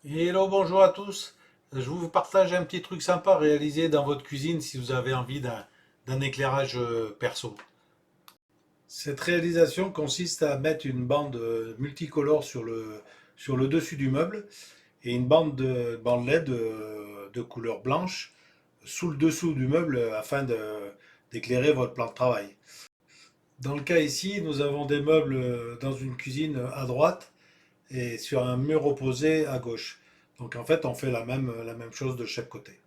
Hello, bonjour à tous. Je vous partage un petit truc sympa réalisé dans votre cuisine si vous avez envie d'un éclairage perso. Cette réalisation consiste à mettre une bande multicolore sur le dessus du meuble et une bande LED de couleur blanche sous le dessous du meuble afin d'éclairer votre plan de travail. Dans le cas ici, nous avons des meubles dans une cuisine à droite et sur un mur opposé à gauche. Donc en fait, on fait la même chose de chaque côté.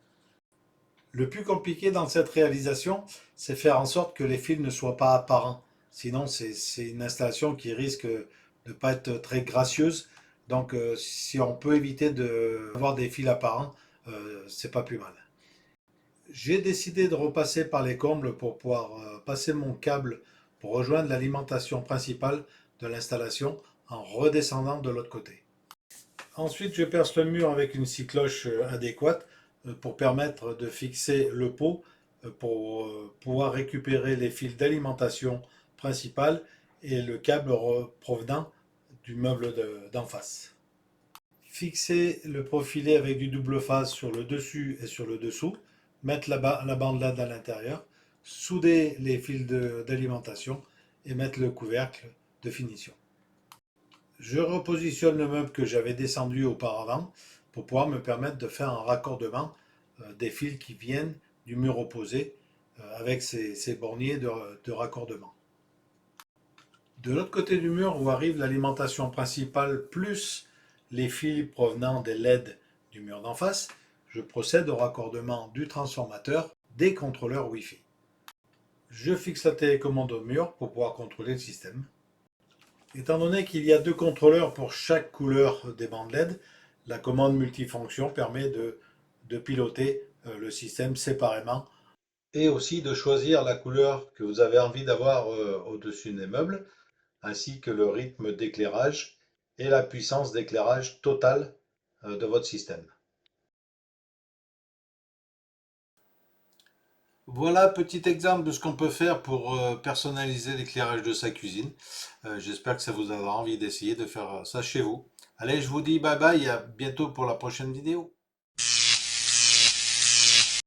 Le plus compliqué dans cette réalisation, c'est faire en sorte que les fils ne soient pas apparents. Sinon, c'est une installation qui risque de ne pas être très gracieuse. Donc, si on peut éviter d'avoir des fils apparents, c'est pas plus mal. J'ai décidé de repasser par les combles pour pouvoir passer mon câble pour rejoindre l'alimentation principale de l'installation en redescendant de l'autre côté. Ensuite, je perce le mur avec une scie cloche adéquate pour permettre de fixer le pot pour pouvoir récupérer les fils d'alimentation principale et le câble provenant du meuble d'en face. Fixer le profilet avec du double face sur le dessus et sur le dessous, mettre la bandelette à l'intérieur, souder les fils d'alimentation et mettre le couvercle de finition. Je repositionne le meuble que j'avais descendu auparavant pour pouvoir me permettre de faire un raccordement des fils qui viennent du mur opposé avec ces borniers de raccordement. De l'autre côté du mur où arrive l'alimentation principale plus les fils provenant des LED du mur d'en face, je procède au raccordement du transformateur des contrôleurs Wi-Fi. Je fixe la télécommande au mur pour pouvoir contrôler le système. Étant donné qu'il y a deux contrôleurs pour chaque couleur des bandes LED, la commande multifonction permet de piloter le système séparément et aussi de choisir la couleur que vous avez envie d'avoir au-dessus des meubles, ainsi que le rythme d'éclairage et la puissance d'éclairage totale de votre système. Voilà petit exemple de ce qu'on peut faire pour personnaliser l'éclairage de sa cuisine. J'espère que ça vous donnera envie d'essayer de faire ça chez vous. Allez, je vous dis bye bye et à bientôt pour la prochaine vidéo.